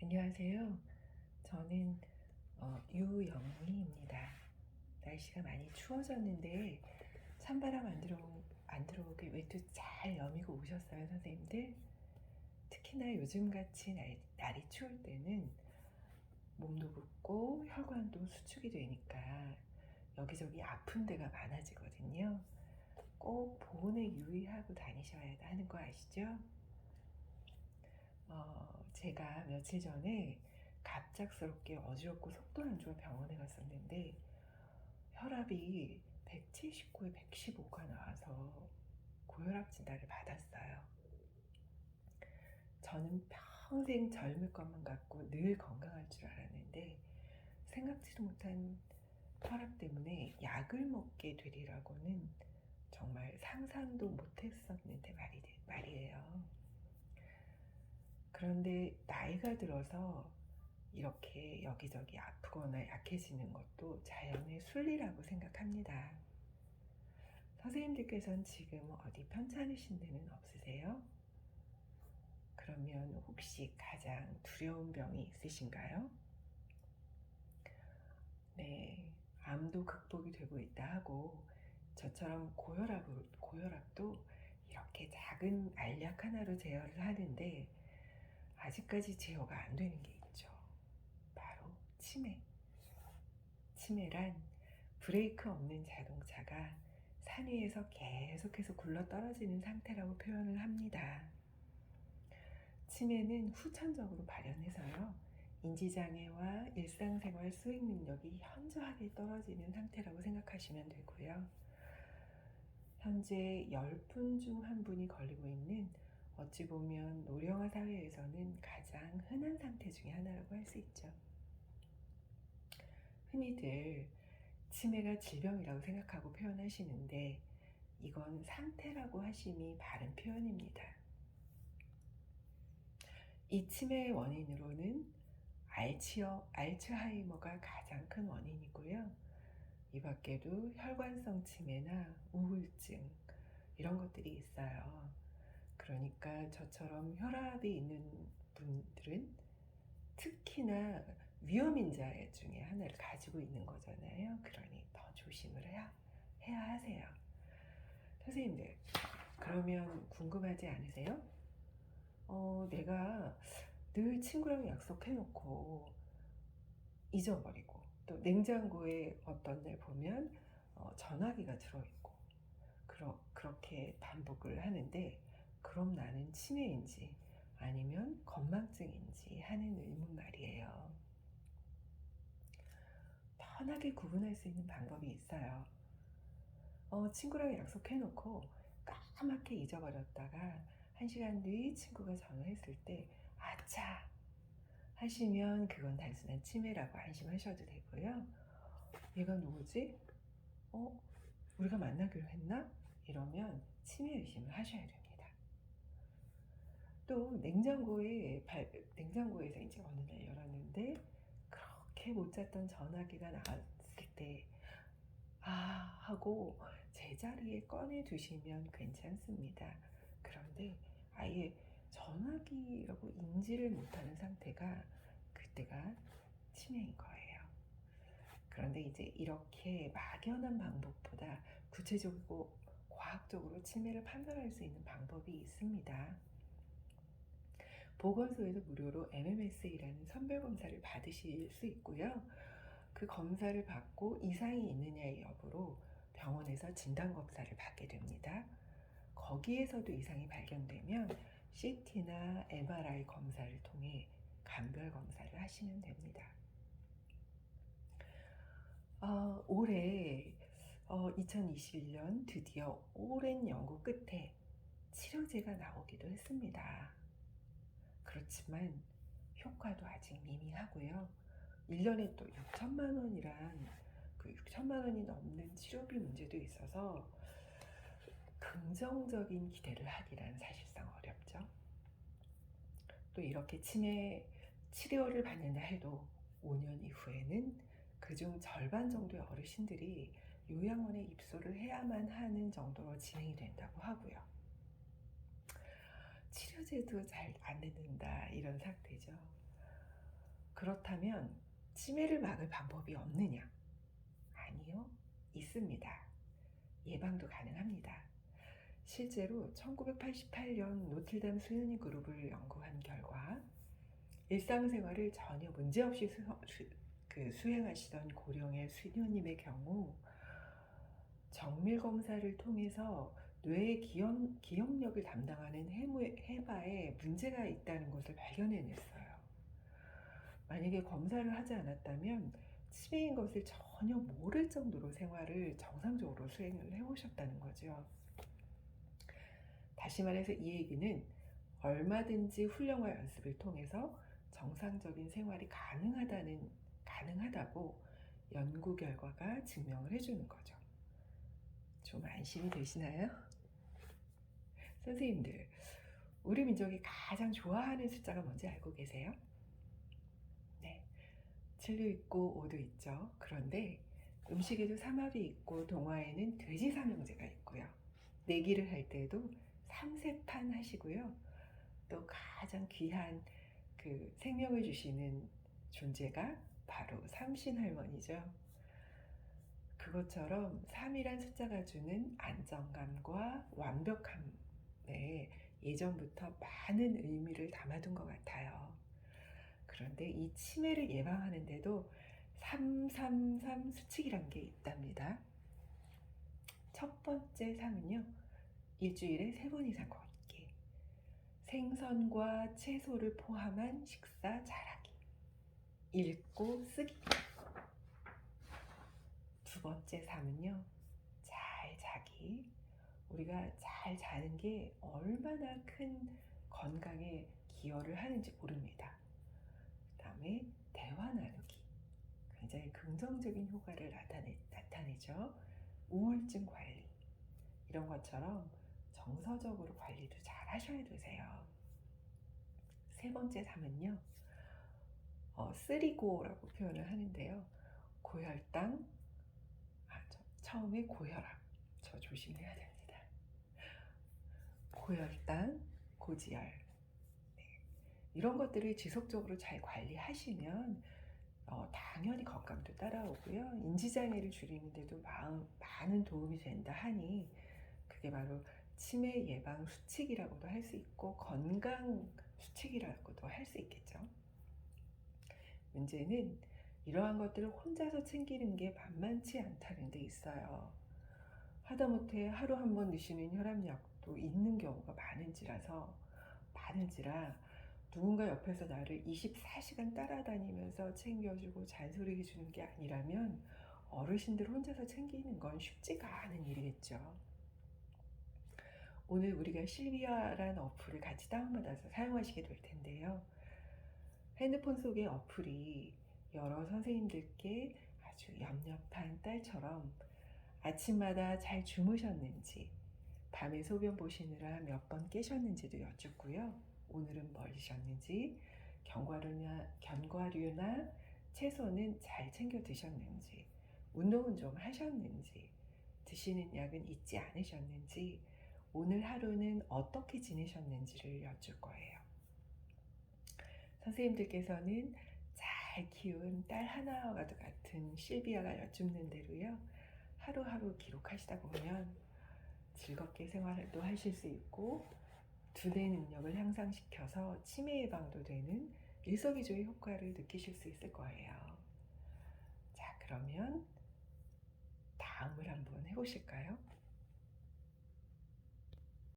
안녕하세요. 저는 유영미입니다. 날씨가 많이 추워졌는데 찬바람 안 들어오게 외투 잘 여미고 오셨어요, 선생님들? 특히나 요즘같이 날이 추울 때는 몸도 붓고 혈관도 수축이 되니까 여기저기 아픈 데가 많아지거든요. 꼭 보온에 유의하고 다니셔야 하는 거 아시죠? 제가 며칠 전에 갑작스럽게 어지럽고 속도 안 좋아 병원에 갔었는데 혈압이 179에 115가 나와서 고혈압 진단을 받았어요. 저는 평생 젊을 것만 같고 늘 건강할 줄 알았는데 생각지도 못한 혈압 때문에 약을 먹게 되리라고는 정말 상상도 못했었는데 말이에요. 그런데 나이가 들어서 이렇게 여기저기 아프거나 약해지는 것도 자연의 순리라고 생각합니다. 선생님들께서는 지금 어디 편찮으신 데는 없으세요? 그러면 혹시 가장 두려운 병이 있으신가요? 네, 암도 극복이 되고 있다 하고 저처럼 고혈압도 이렇게 작은 알약 하나로 제어를 하는데 아직까지 제어가 안 되는 게 있죠. 바로 치매. 치매란 브레이크 없는 자동차가 산 위에서 계속해서 굴러 떨어지는 상태라고 표현을 합니다. 치매는 후천적으로 발현해서요, 인지장애와 일상생활 수행 능력이 현저하게 떨어지는 상태라고 생각하시면 되고요. 현재 10분 중 1분이 걸리고 있는 어찌 보면 노령화 사회에서는 가장 흔한 상태 중에 하나라고 할 수 있죠. 흔히들 치매가 질병이라고 생각하고 표현하시는데 이건 상태라고 하심이 바른 표현입니다. 이 치매의 원인으로는 알츠하이머가 가장 큰 원인이고요. 이 밖에도 혈관성 치매나 우울증 이런 것들이 있어요. 그러니까 저처럼 혈압이 있는 분들은 특히나 위험인자 중에 하나를 가지고 있는 거잖아요. 그러니 더 조심을 해야 하세요. 선생님들, 그러면 궁금하지 않으세요? 내가 늘 친구랑 약속해놓고 잊어버리고 또 냉장고에 어떤 날 보면 전화기가 들어있고 그렇게 반복을 하는데 그럼 나는 치매인지 아니면 건망증인지 하는 의문 말이에요. 편하게 구분할 수 있는 방법이 있어요. 친구랑 약속해놓고 까맣게 잊어버렸다가 1시간 뒤 친구가 전화했을 때 아차 하시면 그건 단순한 치매라고 안심하셔도 되고요. 얘가 누구지? 우리가 만나기로 했나? 이러면 치매 의심을 하셔야 됩니다. 또 냉장고에서 이제 어느 날 열었는데 그렇게 못 잤던 전화기가 나왔을 때 하고 제자리에 꺼내 두시면 괜찮습니다. 그런데 아예 전화기라고 인지를 못하는 상태가 그때가 치매인 거예요. 그런데 이제 이렇게 막연한 방법보다 구체적이고 과학적으로 치매를 판별할 수 있는 방법이 있습니다. 보건소에서 무료로 MMS이라는 선별검사를 받으실 수 있고요. 그 검사를 받고 이상이 있느냐의 여부로 병원에서 진단검사를 받게 됩니다. 거기에서도 이상이 발견되면 CT나 MRI 검사를 통해 간별검사를 하시면 됩니다. 올해 2021년 드디어 오랜 연구 끝에 치료제가 나오기도 했습니다. 그렇지만 효과도 아직 미미하고요. 1년에 또 6천만 원이란 그 6천만 원이 넘는 치료비 문제도 있어서 긍정적인 기대를 하기란 사실상 어렵죠. 또 이렇게 치매 치료를 받는다 해도 5년 이후에는 그중 절반 정도의 어르신들이 요양원에 입소를 해야만 하는 정도로 진행이 된다고 하고요. 치료제도 잘 안 듣는다 이런 상태죠. 그렇다면 치매를 막을 방법이 없느냐? 아니요, 있습니다. 예방도 가능합니다. 실제로 1988년 노틀담 수녀님 그룹을 연구한 결과 일상생활을 전혀 문제없이 수행하시던 고령의 수녀님의 경우 정밀 검사를 통해서 뇌의 기억력을 담당하는 해마에 문제가 있다는 것을 발견해냈어요. 만약에 검사를 하지 않았다면 치매인 것을 전혀 모를 정도로 생활을 정상적으로 수행을 해오셨다는 거죠. 다시 말해서 이 얘기는 얼마든지 훈련과 연습을 통해서 정상적인 생활이 가능하다고 연구 결과가 증명을 해주는 거죠. 좀 안심이 되시나요? 선생님들, 우리 민족이 가장 좋아하는 숫자가 뭔지 알고 계세요? 네, 7도 있고 5도 있죠. 그런데 음식에도 삼합이 있고 동화에는 돼지 삼형제가 있고요. 내기를 할 때도 삼세판 하시고요. 또 가장 귀한 그 생명을 주시는 존재가 바로 삼신할머니죠. 그것처럼 3이란 숫자가 주는 안정감과 완벽함에 예전부터 많은 의미를 담아둔 것 같아요. 그런데 이 치매를 예방하는데도 333 수칙이란 게 있답니다. 첫 번째 3은요, 일주일에 3번 이상 걷기, 생선과 채소를 포함한 식사 잘하기, 읽고 쓰기. 두 번째 3은요, 잘 자기. 우리가 잘 자는 게 얼마나 큰 건강에 기여를 하는지 모릅니다. 그 다음에 대화 나누기. 굉장히 긍정적인 효과를 나타내죠. 우울증 관리. 이런 것처럼 정서적으로 관리도 잘 하셔야 되세요. 세 번째 3은요, 쓰리고라고 표현을 하는데요. 고혈당, 처음에 고혈압, 저 조심해야 됩니다. 고혈당, 고지혈, 네. 이런 것들을 지속적으로 잘 관리하시면 당연히 건강도 따라오고요. 인지장애를 줄이는데도 많은 도움이 된다 하니 그게 바로 치매 예방 수칙이라고도 할 수 있고 건강 수칙이라고도 할 수 있겠죠. 문제는 이러한 것들을 혼자서 챙기는 게 만만치 않다는 데 있어요. 하다못해 하루 한 번 드시는 혈압약도 있는 경우가 많은지라 누군가 옆에서 나를 24시간 따라다니면서 챙겨주고 잔소리 해주는 게 아니라면 어르신들 혼자서 챙기는 건 쉽지가 않은 일이겠죠. 오늘 우리가 실비아라는 어플을 같이 다운받아서 사용하시게 될 텐데요. 핸드폰 속의 어플이 여러 선생님들께 아주 엽엽한 딸처럼 아침마다 잘 주무셨는지, 밤에 소변 보시느라 몇 번 깨셨는지도 여쭙고요. 오늘은 뭘 드셨는지, 견과류나 채소는 잘 챙겨 드셨는지, 운동은 좀 하셨는지, 드시는 약은 잊지 않으셨는지, 오늘 하루는 어떻게 지내셨는지를 여쭐 거예요. 선생님들께서는 잘 키운 딸 하나와 같은 실비아가 여쭙는 대로요. 하루하루 기록하시다 보면 즐겁게 생활도 하실 수 있고 두뇌 능력을 향상시켜서 치매 예방도 되는 일석이조의 효과를 느끼실 수 있을 거예요. 자, 그러면 다음을 한번 해보실까요?